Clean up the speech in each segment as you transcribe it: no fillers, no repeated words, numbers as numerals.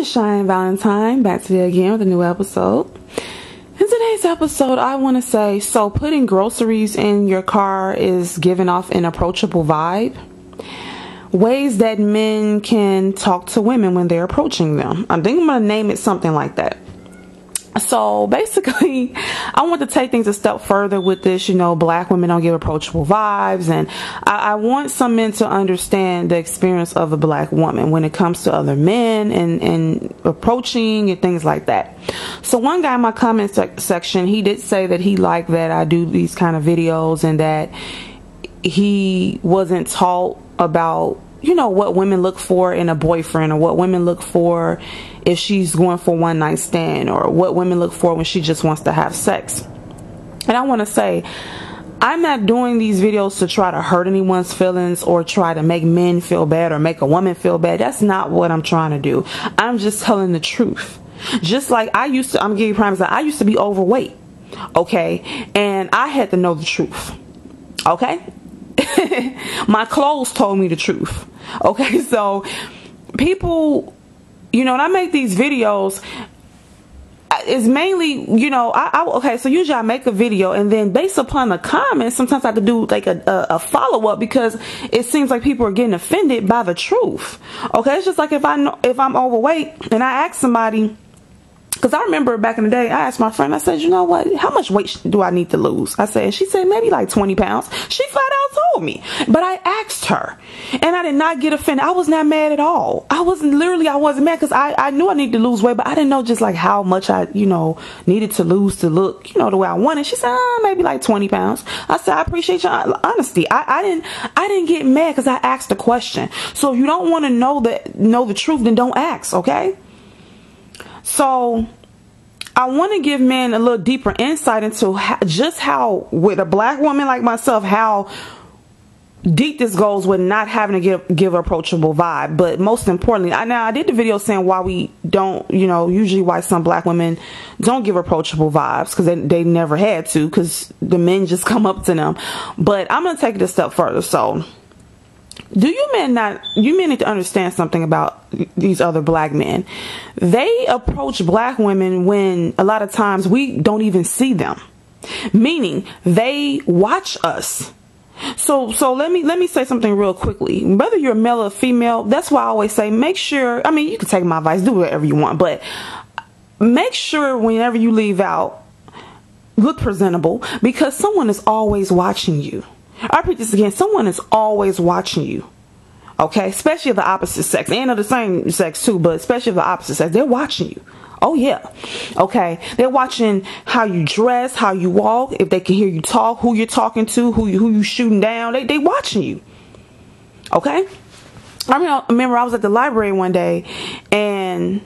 is Cheyenne Valentine, back today again with a new episode. In today's episode, I want to say, so putting groceries in your car is giving off an approachable vibe. Ways that men can talk to women when they're approaching them. I think I'm going to name it something like that. So basically, I want to take things a step further with this. You know, black women don't give approachable vibes, and I want some men to understand the experience of a black woman when it comes to other men and approaching and things like that. So one guy in my comment section, he did say that he liked that I do these kind of videos and that he wasn't taught about, you know, what women look for in a boyfriend, or what women look for if she's going for one night stand, or what women look for when she just wants to have sex. And I want to say, I'm not doing these videos to try to hurt anyone's feelings or try to make men feel bad or make a woman feel bad. That's not what I'm trying to do. I'm just telling the truth. Just like I'm gonna give you a prime example. I used to be overweight, okay, and I had to know the truth, okay. My clothes told me the truth. Okay, so people, you know, when I make these videos, it's mainly, you know, okay, so usually I make a video and then based upon the comments, sometimes I have to do like a follow-up because it seems like people are getting offended by the truth. Okay, it's just like if I'm overweight and I ask somebody, because I remember back in the day, I asked my friend, I said, you know what, how much weight do I need to lose? I said, she said, maybe like 20 pounds. She flat out told me. But I asked her, and I did not get offended. I was not mad at all. I wasn't mad because I knew I needed to lose weight, but I didn't know just like how much I, you know, needed to lose to look, you know, the way I wanted. She said, maybe like 20 pounds. I said, I appreciate your honesty. I didn't get mad because I asked the question. So if you don't want to know the truth, then don't ask, okay? So I want to give men a little deeper insight into just how, with a black woman like myself, how deep this goes with not having to give approachable vibe. But most importantly, I did the video saying why we don't, you know, usually why some black women don't give approachable vibes, because they never had to, because the men just come up to them. But I'm going to take it a step further. So you men need to understand something about these other black men. They approach black women when a lot of times we don't even see them, meaning they watch us. So let me say something real quickly. Whether you're male or female, that's why I always say, make sure, I mean, you can take my advice, do whatever you want, but make sure whenever you leave out, look presentable, because someone is always watching you. I repeat this again. Someone is always watching you. Okay? Especially of the opposite sex. And of the same sex too, but especially of the opposite sex. They're watching you. Oh yeah. Okay? They're watching how you dress, how you walk, if they can hear you talk, who you're talking to, who you shooting down. They watching you. Okay? I remember I was at the library one day, and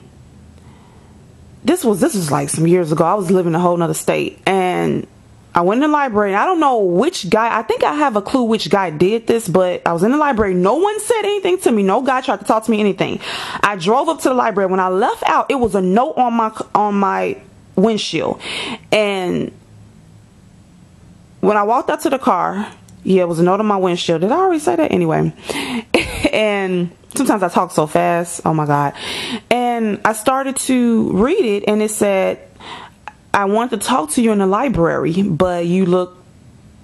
this was like some years ago. I was living in a whole nother state, and I went in the library, and I don't know which guy, I think I have a clue which guy did this, but I was in the library. No one said anything to me. No guy tried to talk to me, anything. I drove up to the library. When I left out, it was a note on my windshield. And when I walked out to the car, yeah, it was a note on my windshield. Did I already say that? Anyway. And sometimes I talk so fast. Oh my God. And I started to read it, and it said, I want to talk to you in the library, but you look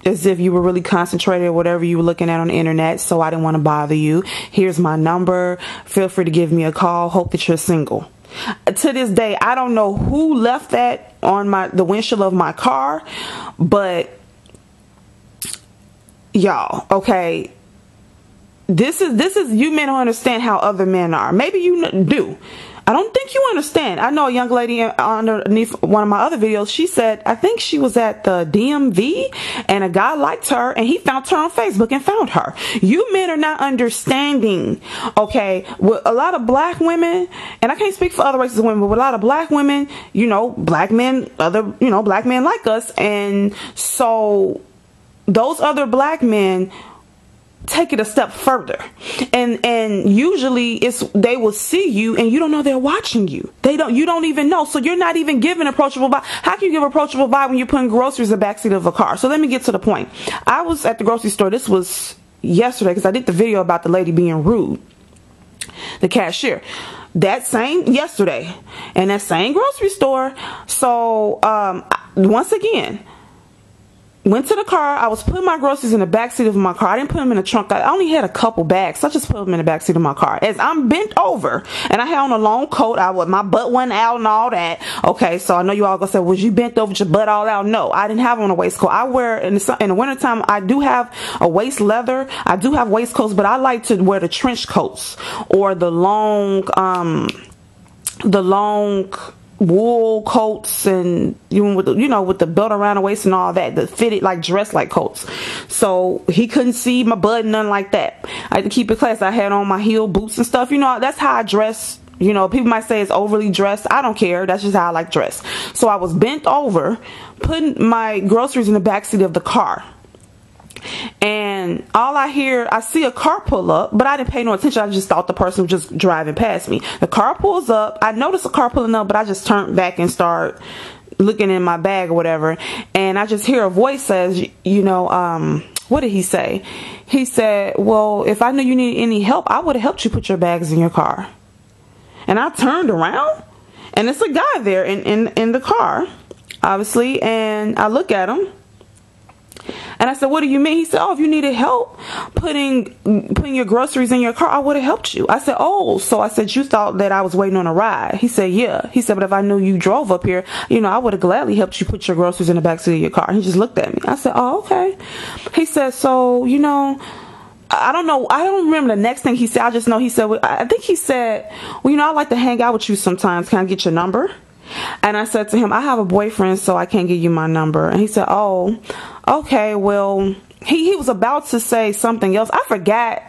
as if you were really concentrated or whatever you were looking at on the internet, so I didn't want to bother you. Here's my number. Feel free to give me a call. Hope that you're single. To this day, I don't know who left that on the windshield of my car, but y'all, okay, this is you men don't understand how other men are. Maybe you do. I don't think you understand. I know a young lady underneath one of my other videos, she said, I think she was at the DMV and a guy liked her and he found her on Facebook and found her. You men are not understanding, okay? With a lot of black women, and I can't speak for other races of women, but with a lot of black women, you know, black men, black men like us. And so those other black men take it a step further, and usually they will see you and you don't know they're watching you. You don't even know, so you're not even giving approachable vibe. How can you give approachable vibe when you're putting groceries in the backseat of a car? So let me get to the point. I was at the grocery store. This was yesterday because I did the video about the lady being rude, the cashier. that same yesterday in that same grocery store. So once again, went to the car. I was putting my groceries in the backseat of my car. I didn't put them in the trunk. I only had a couple bags, so I just put them in the backseat of my car. As I'm bent over, and I had on a long coat, my butt wasn't out and all that. Okay, so I know you all gonna say, was you bent over with your butt all out? No, I didn't have on a waistcoat. I wear, in the wintertime, I do have a waist leather. I do have waistcoats, but I like to wear the trench coats or the long wool coats, and even with with the belt around the waist and all that, the fitted like dress like coats. So he couldn't see my butt, nothing like that. I had to keep it classy. I had on my heel boots and stuff. That's how I dress. People might say it's overly dressed. I don't care. That's just how I like dress. So I was bent over, putting my groceries in the backseat of the car. And I see a car pull up, but I didn't pay no attention. I just thought the person was just driving past me. The car pulls up. I noticed a car pulling up, but I just turned back and start looking in my bag or whatever. And I just hear a voice says, what did he say? He said, well, if I knew you needed any help, I would have helped you put your bags in your car. And I turned around, and it's a guy there in the car, obviously. And I look at him. And I said, what do you mean? He said, oh, if you needed help putting your groceries in your car, I would have helped you. I said, oh, so I said, you thought that I was waiting on a ride? He said, yeah. He said, but if I knew you drove up here, I would have gladly helped you put your groceries in the backseat of your car. He just looked at me. I said, oh, okay. He said, so, I don't know. I don't remember the next thing he said. I just know he said, I think he said, well, I'd like to hang out with you sometimes. Can I get your number? And I said to him, I have a boyfriend, so I can't give you my number. And he said, oh, okay, well, he was about to say something else. I forgot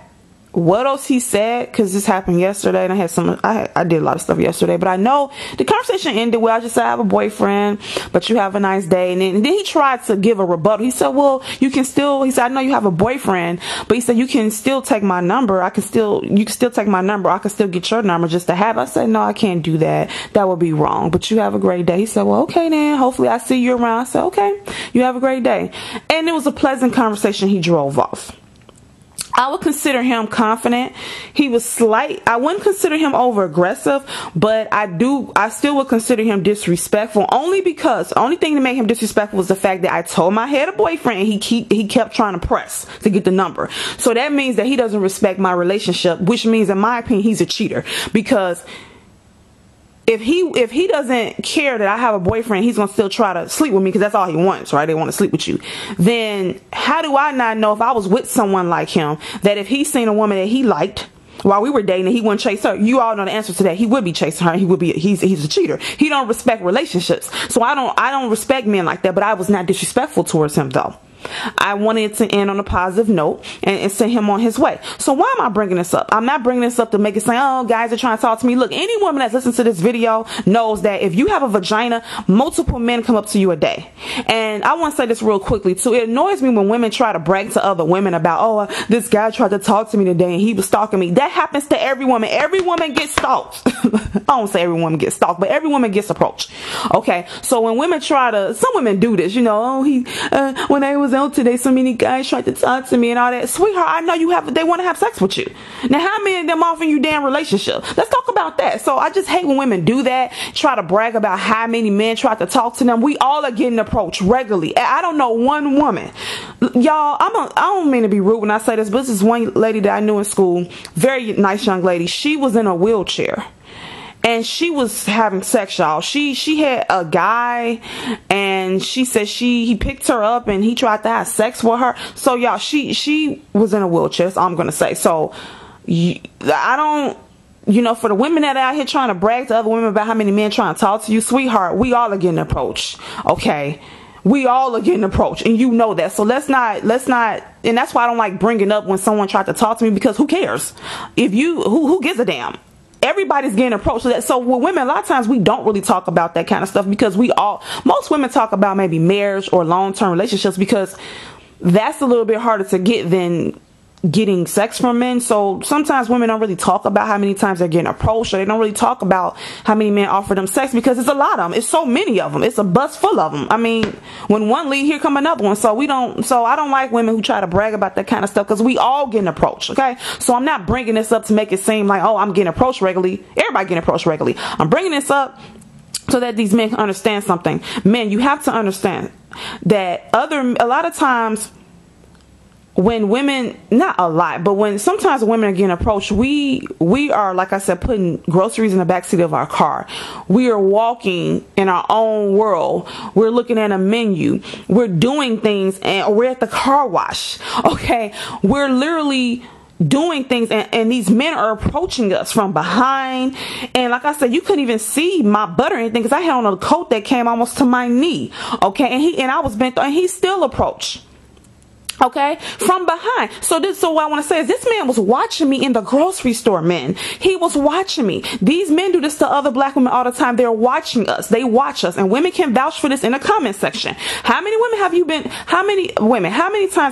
what else he said, because this happened yesterday, and I did a lot of stuff yesterday, but I know the conversation ended well. I just said, I have a boyfriend, but you have a nice day. And then he tried to give a rebuttal. He said, well, he said, I know you have a boyfriend, but he said, you can still take my number. You can still take my number. I can still get your number just to have. I said, no, I can't do that. That would be wrong, but you have a great day. He said, well, okay then, hopefully I see you around. I said, okay, you have a great day. And it was a pleasant conversation. He drove off. I would consider him confident. He was slight. I wouldn't consider him over aggressive, but I still would consider him disrespectful, only because the only thing that made him disrespectful was the fact that I told him I had a boyfriend, and he kept trying to press to get the number. So that means that he doesn't respect my relationship, which means, in my opinion, he's a cheater. Because if he doesn't care that I have a boyfriend, he's gonna still try to sleep with me, because that's all he wants, right? They want to sleep with you. Then how do I not know, if I was with someone like him, that if he's seen a woman that he liked while we were dating, and he wouldn't chase her? You all know the answer to that. He would be chasing her. He's a cheater. He don't respect relationships. So I don't respect men like that. But I was not disrespectful towards him, though. I wanted to end on a positive note and send him on his way. So why am I bringing this up? I'm not bringing this up to make it say, oh, guys are trying to talk to me. Look, any woman that's listening to this video knows that if you have a vagina, multiple men come up to you a day. And I want to say this real quickly too. It annoys me when women try to brag to other women about, oh, this guy tried to talk to me today and he was stalking me. That happens to every woman. Every woman gets stalked. I don't say every woman gets stalked, but every woman gets approached. Okay, so when women some women do this, oh, when I was out today, so many guys tried to talk to me and all that. Sweetheart, I know they want to have sex with you. Now, how many of them offering you damn relationship? Let's talk about that. So I just hate when women do that, try to brag about how many men tried to talk to them. We all are getting approached regularly. I don't know one woman. Y'all, I don't mean to be rude when I say this, but this is one lady that I knew in school, very nice young lady. She was in a wheelchair. And she was having sex, y'all. She had a guy, and she said he picked her up and he tried to have sex with her. So y'all, she was in a wheelchair. That's all I'm gonna say. So I don't, for the women that are out here trying to brag to other women about how many men trying to talk to you, sweetheart, we all are getting approached. Okay. We all are getting approached, and you know that. So let's not, and that's why I don't like bringing up when someone tried to talk to me, because who cares? Who gives a damn? Everybody's getting approached. So with women, a lot of times we don't really talk about that kind of stuff, because most women talk about maybe marriage or long-term relationships, because that's a little bit harder to get than getting sex from men. So sometimes women don't really talk about how many times they're getting approached, or they don't really talk about how many men offer them sex, because it's a lot of them. It's so many of them. It's a bus full of them. I mean, when one leave, here come another one. So I don't like women who try to brag about that kind of stuff, because we all getting approached. Okay. So I'm not bringing this up to make it seem like, oh, I'm getting approached regularly. Everybody getting approached regularly. I'm bringing this up so that these men can understand something. Men, you have to understand that a lot of times, when women, not a lot, but when sometimes women are getting approached, we are, like I said, putting groceries in the backseat of our car. We are walking in our own world. We're looking at a menu. We're doing things, and we're at the car wash. Okay. We're literally doing things, and these men are approaching us from behind. And like I said, you couldn't even see my butt or anything, because I had on a coat that came almost to my knee. Okay. And I was bent, and he still approached. Okay, from behind. So what I want to say is, this man was watching me in the grocery store, men. He was watching me. These men do this to other black women all the time. They're watching us. They watch us, and women can vouch for this in the comment section. How many times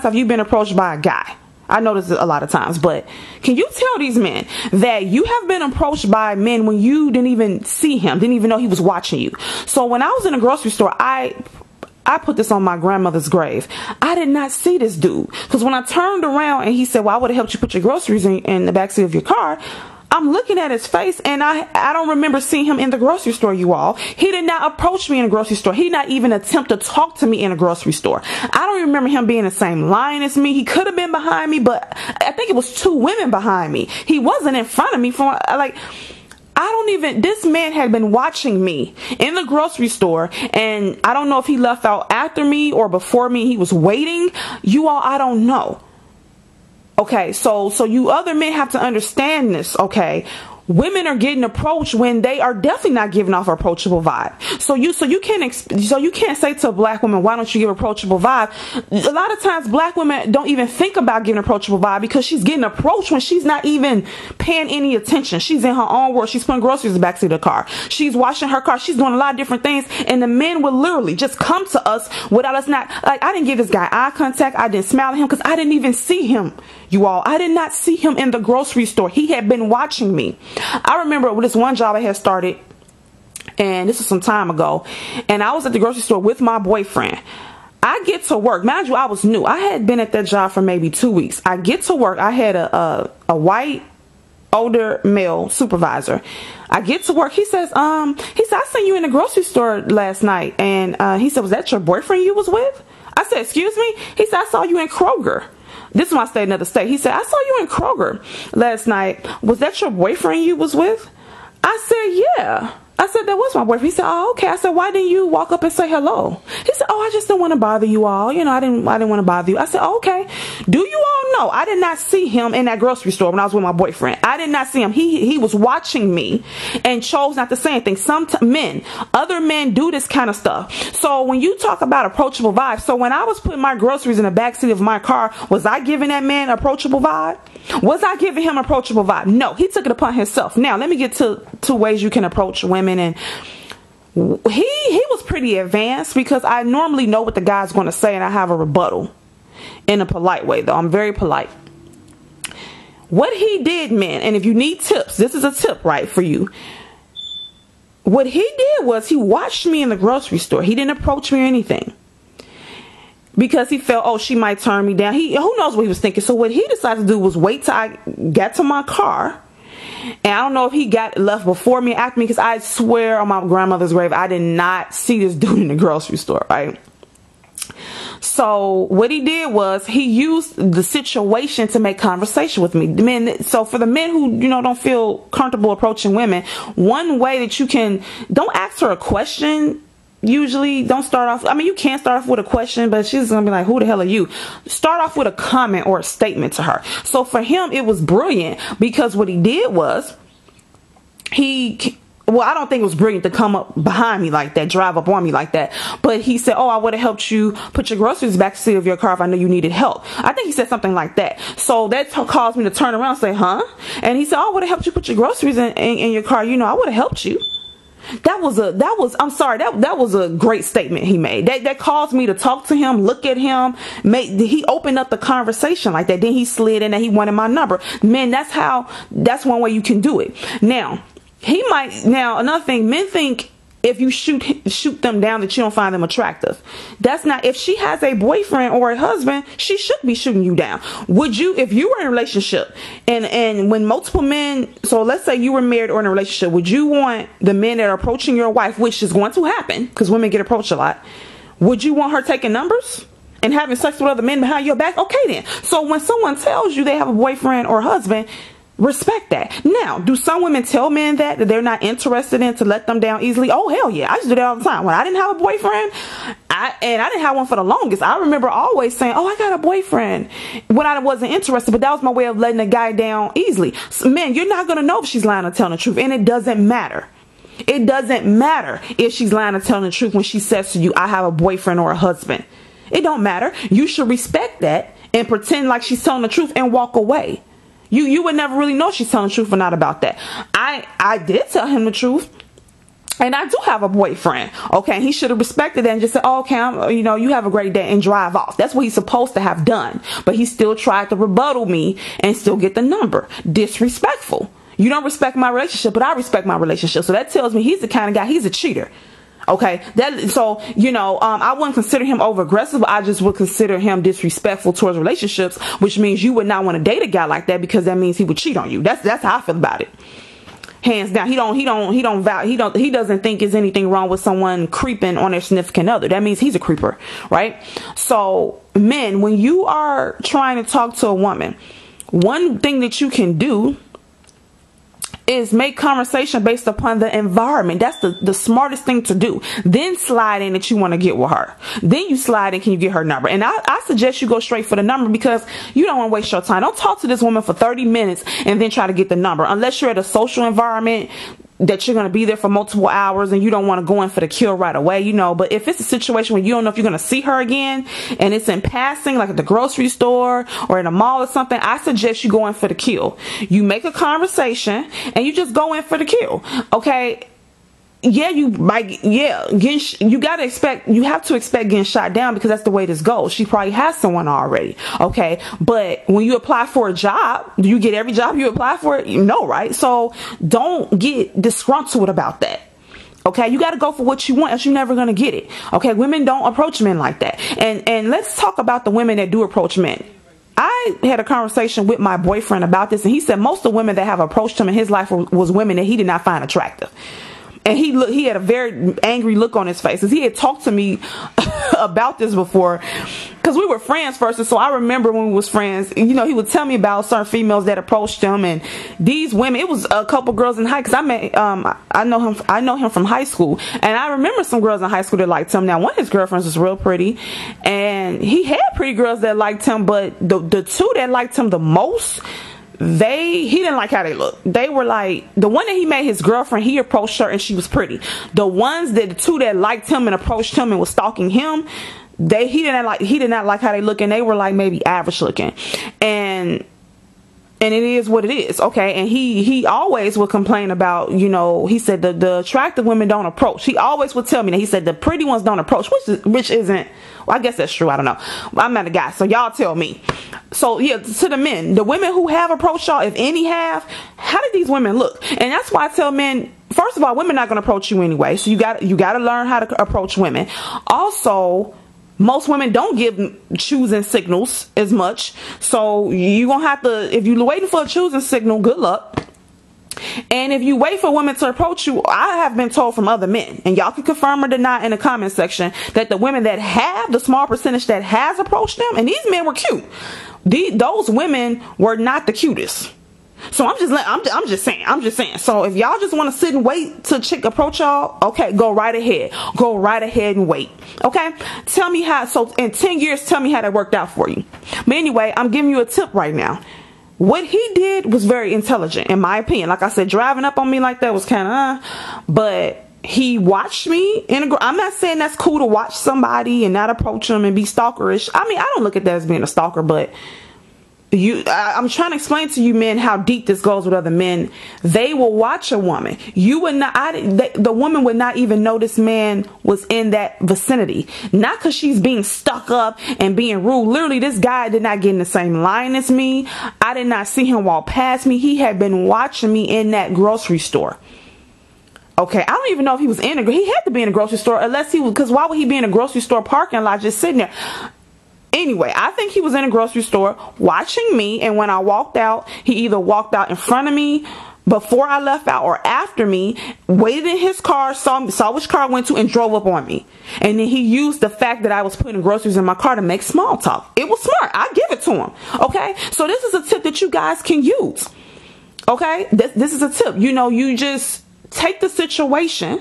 have you been approached by a guy? I know this a lot of times, but can you tell these men that you have been approached by men when you didn't even see him, didn't even know he was watching you? So when I was in a grocery store, I put this on my grandmother's grave. I did not see this dude, because when I turned around and he said, well, I would have helped you put your groceries in the backseat of your car, I'm looking at his face, and I don't remember seeing him in the grocery store, you all. He did not approach me in a grocery store. He did not even attempt to talk to me in a grocery store. I don't remember him being in the same line as me. He could have been behind me, but I think it was two women behind me. He wasn't in front of me. This man had been watching me in the grocery store, and I don't know if he left out after me or before me. He was waiting. You all, I don't know. Okay, so you other men have to understand this, okay? Women are getting approached when they are definitely not giving off an approachable vibe. So you can't say to a black woman, why don't you give approachable vibe? A lot of times black women don't even think about giving approachable vibe, because she's getting approached when she's not even paying any attention. She's in her own world. She's putting groceries in the backseat of the car. She's washing her car. She's doing a lot of different things, and the men will literally just come to us without us not, like, I didn't give this guy eye contact. I didn't smile at him because I didn't even see him. You all, I did not see him in the grocery store. He had been watching me. I remember this one job I had started, and this was some time ago, and I was at the grocery store with my boyfriend. I get to work. Mind you, I was new. I had been at that job for maybe 2 weeks. I get to work. I had a white, older male supervisor. I get to work. He says, I seen you in the grocery store last night. And he said, was that your boyfriend you was with? I said, excuse me? He said, I saw you in Kroger. This is when I stayed in another state. He said, I saw you in Kroger last night. Was that your boyfriend you was with? I said, yeah. I said, that was my boyfriend. He said, oh, okay. I said, why didn't you walk up and say hello? He said, oh, I just didn't want to bother you all. You know, I didn't want to bother you. I said, oh, okay. Do you all know, I did not see him in that grocery store when I was with my boyfriend. I did not see him. He was watching me and chose not to say anything. Other men do this kind of stuff. So when you talk about approachable vibes, so when I was putting my groceries in the backseat of my car, was I giving that man approachable vibe? Was I giving him approachable vibe? No, he took it upon himself. Now, let me get to two ways you can approach women. And he was pretty advanced, because I normally know what the guy's going to say, and I have a rebuttal in a polite way, though. I'm very polite. What he did, man, and if you need tips, this is a tip, right, for you. What he did was he watched me in the grocery store. He didn't approach me or anything, because he felt, oh, she might turn me down. Who knows what he was thinking. So what he decided to do was wait till I got to my car. And I don't know if he got left before me or after me, because I swear on my grandmother's grave, I did not see this dude in the grocery store, right? So what he did was he used the situation to make conversation with me. Men, so for the men who, don't feel comfortable approaching women, one way that you can, don't ask her a question. Usually don't start off, you can start off with a question, but she's gonna be like, who the hell are you? Start off with a comment or a statement to her. So for him, it was brilliant, because what he did was I don't think it was brilliant to come up behind me like that, drive up on me like that. But he said, oh, I would have helped you put your groceries back to the seat of your car if I knew you needed help. I think he said something like that. So that caused me to turn around and say, huh? And he said, oh, I would have helped you put your groceries in your car. I would have helped you. I'm sorry, that was a great statement he made. That caused me to talk to him, look at him. He opened up the conversation like that. Then he slid in and he wanted my number. Man, that's one way you can do it. Now, another thing, men think if you shoot them down that you don't find them attractive. That's not, if she has a boyfriend or a husband, she should be shooting you down. Would you, if you were in a relationship and when multiple men, so let's say you were married or in a relationship, would you want the men that are approaching your wife, which is going to happen because women get approached a lot, would you want her taking numbers and having sex with other men behind your back? Okay then. So when someone tells you they have a boyfriend or husband, respect that. Now, do some women tell men that they're not interested in to let them down easily? Oh, hell yeah. I used to do that all the time. When I didn't have a boyfriend, I didn't have one for the longest. I remember always saying, oh, I got a boyfriend when I wasn't interested, but that was my way of letting a guy down easily. So, man, you're not going to know if she's lying or telling the truth, and it doesn't matter. It doesn't matter if she's lying or telling the truth when she says to you, I have a boyfriend or a husband. It don't matter. You should respect that and pretend like she's telling the truth and walk away. You would never really know she's telling the truth or not about that. I did tell him the truth. And I do have a boyfriend. Okay. He should have respected that and just said, oh, okay, you have a great day and drive off. That's what he's supposed to have done. But he still tried to rebuttal me and still get the number. Disrespectful. You don't respect my relationship, but I respect my relationship. So that tells me he's the kind of guy, he's a cheater. Okay, I wouldn't consider him over aggressive. I just would consider him disrespectful towards relationships, which means you would not want to date a guy like that because that means he would cheat on you. That's how I feel about it. Hands down, he doesn't think there's anything wrong with someone creeping on their significant other. That means he's a creeper, right? So, men, when you are trying to talk to a woman, one thing that you can do is make conversation based upon the environment. That's the smartest thing to do. Then slide in that you want to get with her. Then you slide in, can you get her number? And I suggest you go straight for the number because you don't want to waste your time. Don't talk to this woman for 30 minutes and then try to get the number. Unless you're at a social environment that you're going to be there for multiple hours and you don't want to go in for the kill right away, but if it's a situation where you don't know if you're going to see her again and it's in passing, like at the grocery store or in a mall or something, I suggest you go in for the kill. You make a conversation and you just go in for the kill. Okay. Yeah, you have to expect getting shot down because that's the way this goes. She probably has someone already. Okay. But when you apply for a job, do you get every job you apply for? No, right? So don't get disgruntled about that. Okay, you got to go for what you want, else you're never going to get it. Okay, women don't approach men like that. And let's talk about the women that do approach men. I had a conversation with my boyfriend about this, and he said most of the women that have approached him in his life was women that he did not find attractive. And he had a very angry look on his face. He had talked to me about this before because we were friends first. And so I remember when we was friends, he would tell me about certain females that approached him. And these women, it was a couple girls in high, because I know him from high school. And I remember some girls in high school that liked him. Now, one of his girlfriends was real pretty. And he had pretty girls that liked him. But the two that liked him the most, he didn't like how they looked. They were like, the one that he made his girlfriend, he approached her and she was pretty. The two that liked him and approached him and was stalking him, he did not like how they look, and they were like maybe average looking. And it is what it is. Okay. And he always would complain about, he said the attractive women don't approach. He always would tell me that. He said the pretty ones don't approach, which isn't, well, I guess that's true. I don't know. I'm not a guy, so y'all tell me. So yeah, to the men, the women who have approached y'all, if any have, how did these women look? And that's why I tell men, first of all, women are not going to approach you anyway. So you got to learn how to approach women. Also, most women don't give choosing signals as much. So you're going to have to, if you're waiting for a choosing signal, good luck. And if you wait for women to approach you, I have been told from other men, and y'all can confirm or deny in the comment section, that the women that have, the small percentage that has approached them, and these men were cute. Those women were not the cutest. So I'm just saying. So if y'all just want to sit and wait till a chick approach y'all, okay, go right ahead. Go right ahead and wait. Okay? Tell me how, so in 10 years, tell me how that worked out for you. But anyway, I'm giving you a tip right now. What he did was very intelligent, in my opinion. Like I said, driving up on me like that was kind of, but he watched me. I'm not saying that's cool to watch somebody and not approach them and be stalkerish. I mean, I don't look at that as being a stalker, but I'm trying to explain to you men how deep this goes with other men. They will watch a woman. You would not, the woman would not even know this man was in that vicinity. Not because she's being stuck up and being rude. Literally, this guy did not get in the same line as me. I did not see him walk past me. He had been watching me in that grocery store. Okay, I don't even know if he was he had to be in a grocery store, unless he was, because why would he be in a grocery store parking lot just sitting there? Anyway, I think he was in a grocery store watching me, and when I walked out, he either walked out in front of me before I left out or after me, waited in his car, saw which car I went to, and drove up on me. And then he used the fact that I was putting groceries in my car to make small talk. It was smart. I give it to him. Okay, so this is a tip that you guys can use. Okay, this is a tip. You just take the situation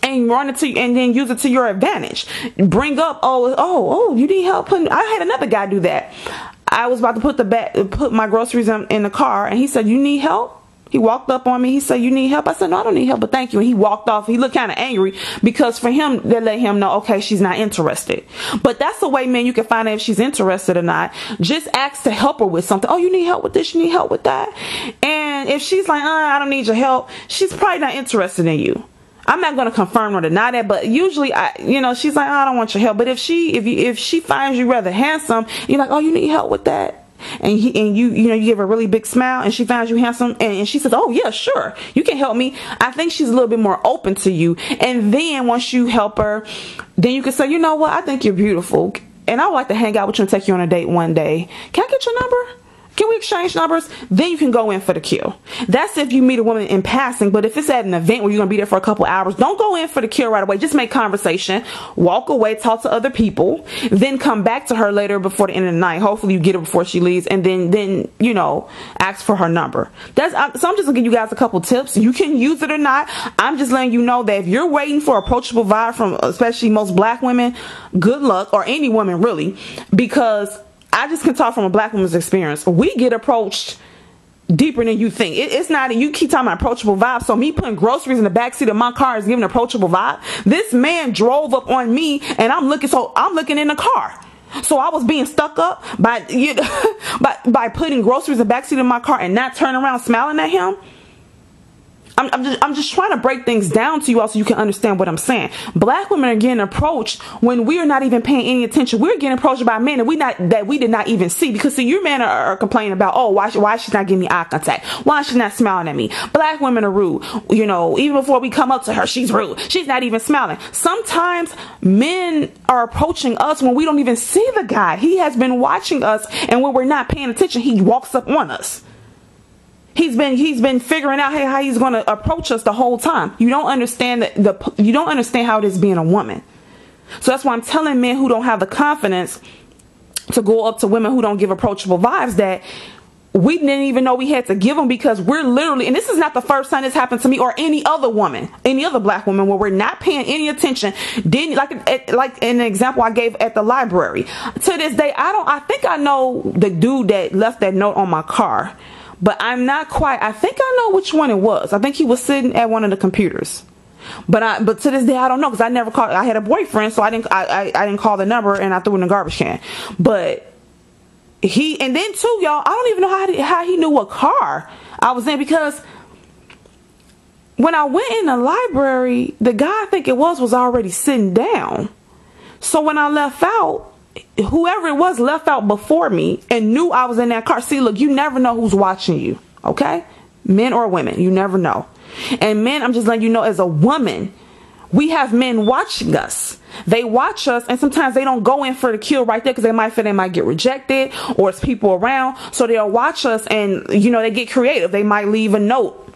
and run it to, and then use it to your advantage. Bring up, oh, you need help putting. I had another guy do that. I was about to put my groceries in the car, and he said, "You need help?" He walked up on me. He said, "You need help?" I said, "No, I don't need help, but thank you." And he walked off. He looked kind of angry, because for him, they let him know, okay, she's not interested. But that's the way, man, you can find out if she's interested or not. Just ask to help her with something. Oh, you need help with this? You need help with that? And if she's like, I don't need your help, she's probably not interested in you. I'm not going to confirm or deny that, but usually, she's like, I don't want your help. But if she finds you rather handsome, you're like, oh, you need help with that? And you give her a really big smile, and she finds you handsome, and she says, oh yeah, sure, you can help me. I think she's a little bit more open to you. And then once you help her, then you can say, you know what, I think you're beautiful, and I would like to hang out with you and take you on a date one day. Can I get your number? Can we exchange numbers? Then you can go in for the kill. That's if you meet a woman in passing. But if it's at an event where you're going to be there for a couple hours, don't go in for the kill right away. Just make conversation, walk away, talk to other people, then come back to her later before the end of the night. Hopefully you get her before she leaves, and then ask for her number. So I'm just going to give you guys a couple tips. You can use it or not. I'm just letting you know that if you're waiting for approachable vibe from especially most black women, good luck, or any woman really, because I just can talk from a black woman's experience. We get approached deeper than you think. It's not, you keep talking about approachable vibe. So me putting groceries in the backseat of my car is giving an approachable vibe. This man drove up on me, and I'm looking in the car. So I was being stuck up by putting groceries in the backseat of my car and not turning around smiling at him. I'm just trying to break things down to you all so you can understand what I'm saying. Black women are getting approached when we are not even paying any attention. We're getting approached by men that we did not even see. Because see, your men are complaining about, oh, why is she not giving me eye contact? Why is she not smiling at me? Black women are rude. Even before we come up to her, she's rude. She's not even smiling. Sometimes men are approaching us when we don't even see the guy. He has been watching us, and when we're not paying attention, he walks up on us. He's been figuring out how he's going to approach us the whole time. You don't understand you don't understand how it is being a woman. So that's why I'm telling men who don't have the confidence to go up to women who don't give approachable vibes that we didn't even know we had to give them, because we're literally, and this is not the first time this happened to me or any other woman, any other black woman, where we're not paying any attention. Like an example I gave at the library. To this day, I think I know the dude that left that note on my car. But I'm not quite, I think I know which one it was. I think he was sitting at one of the computers. But to this day, I don't know, because I never called. I had a boyfriend, so I didn't call the number, and I threw it in the garbage can. But and then too, y'all, I don't even know how he knew what car I was in, because when I went in the library, the guy I think it was already sitting down. So when I left out, whoever it was left out before me and knew I was in that car. See, look, you never know who's watching you, okay? Men or women, you never know. And men, I'm just letting you know, as a woman, we have men watching us. They watch us, and sometimes they don't go in for the kill right there, because they might feel they might get rejected, or it's people around. So they'll watch us, and they get creative. They might leave a note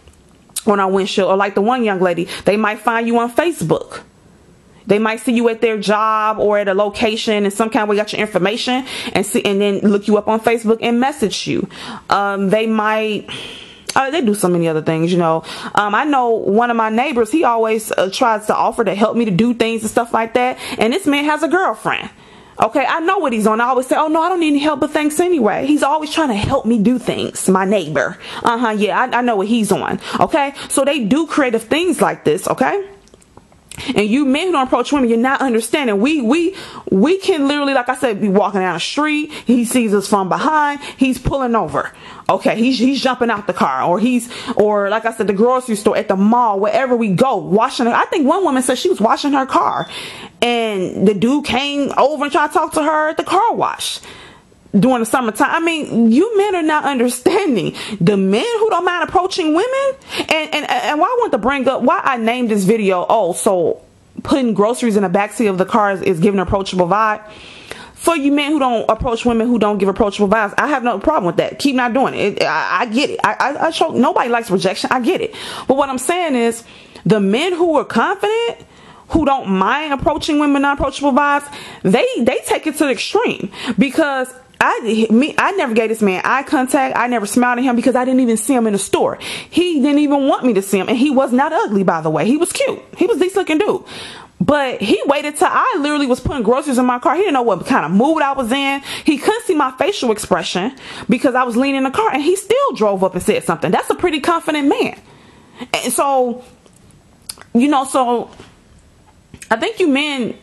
on our windshield, or like the one young lady, they might find you on Facebook. They might see you at their job or at a location, and some kind of way got your information, and then look you up on Facebook and message you. They might, they do so many other things, I know one of my neighbors, he always tries to offer to help me to do things and stuff like that. And this man has a girlfriend. Okay, I know what he's on. I always say, oh no, I don't need any help, but thanks anyway. He's always trying to help me do things. My neighbor. Yeah, I know what he's on. Okay, so they do creative things like this. Okay. And you men who don't approach women, you're not understanding. We can literally, like I said, be walking down the street. He sees us from behind. He's pulling over. Okay, he's jumping out the car, or like I said, the grocery store, at the mall, wherever we go, washing her. I think one woman said she was washing her car, and the dude came over and tried to talk to her at the car wash during the summertime. I mean, you men are not understanding. The men who don't mind approaching women, and why I want to bring up why I named this video, so putting groceries in the backseat of the car is giving an approachable vibe. For you men who don't approach women who don't give approachable vibes, I have no problem with that. Keep not doing it. I get it. I show nobody likes rejection. I get it. But what I'm saying is, the men who are confident, who don't mind approaching women non-approachable vibes, they take it to the extreme. Because I never gave this man eye contact. I never smiled at him because I didn't even see him in the store. He didn't even want me to see him, and he was not ugly, by the way. He was cute. He was a decent looking dude. But he waited till I literally was putting groceries in my car. He didn't know what kind of mood I was in. He couldn't see my facial expression because I was leaning in the car, and he still drove up and said something. That's a pretty confident man. And so, so I think you men,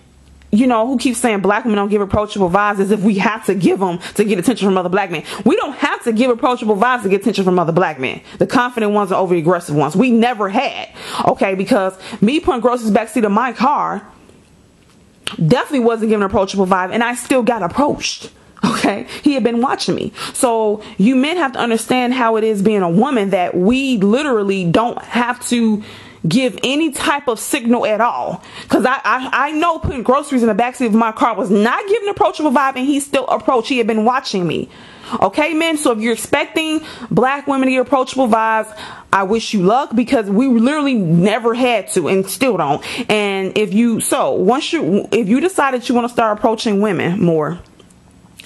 who keep saying black women don't give approachable vibes, as if we have to give them to get attention from other black men. We don't have to give approachable vibes to get attention from other black men. The confident ones are over the aggressive ones. We never had. Okay, because me putting groceries backseat of my car definitely wasn't giving an approachable vibe, and I still got approached. Okay, he had been watching me. So you men have to understand how it is being a woman, that we literally don't have to give any type of signal at all. Because I know putting groceries in the backseat of my car was not giving an approachable vibe, and he still approached. He had been watching me. Okay, men, so if you're expecting black women to get approachable vibes, I wish you luck, because we literally never had to and still don't. And if you decided you want to start approaching women more,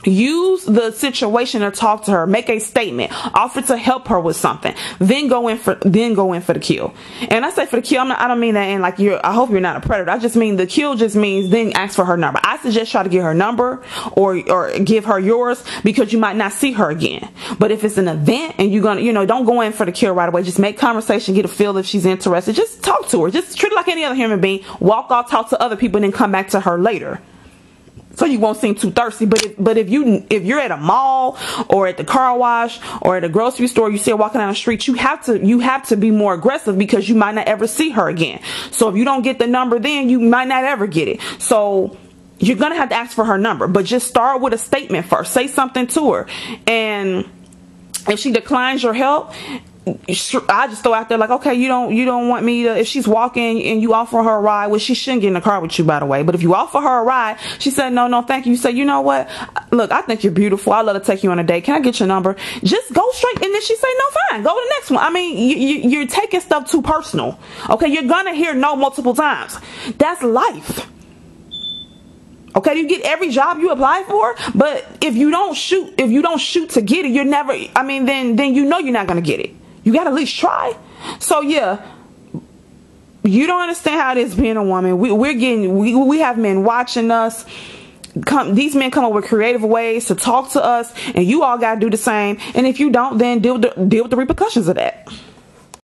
use the situation to talk to her, make a statement, offer to help her with something, then go in for the kill. And I say for the kill, I don't mean that in like I hope you're not a predator. I just mean the kill just means then ask for her number. I suggest try to get her number or give her yours, because you might not see her again. But if it's an event and you're gonna, don't go in for the kill right away. Just make conversation, get a feel if she's interested. Just talk to her. Just treat her like any other human being. Walk off, talk to other people, and then come back to her later, so you won't seem too thirsty. But if you're at a mall or at the car wash or at a grocery store, you see her walking down the street, you have to be more aggressive, because you might not ever see her again. So if you don't get the number, then you might not ever get it. So you're gonna have to ask for her number, but just start with a statement first. Say something to her, and if she declines your help, I just throw out there like, okay, you don't want me to, if she's walking and you offer her a ride, well, she shouldn't get in the car with you, by the way. But if you offer her a ride, she said, no, thank you. You say, you know what? Look, I think you're beautiful. I'd love to take you on a date. Can I get your number? Just go straight. And then she say, no, fine. Go to the next one. I mean, you're taking stuff too personal. Okay. You're going to hear no multiple times. That's life. Okay, you get every job you apply for, but if you don't shoot to get it, you're never, then you're not going to get it. You got to at least try. So yeah, you don't understand how it is being a woman. We have men watching us. These men come up with creative ways to talk to us, and you all got to do the same. And if you don't, then deal with the repercussions of that.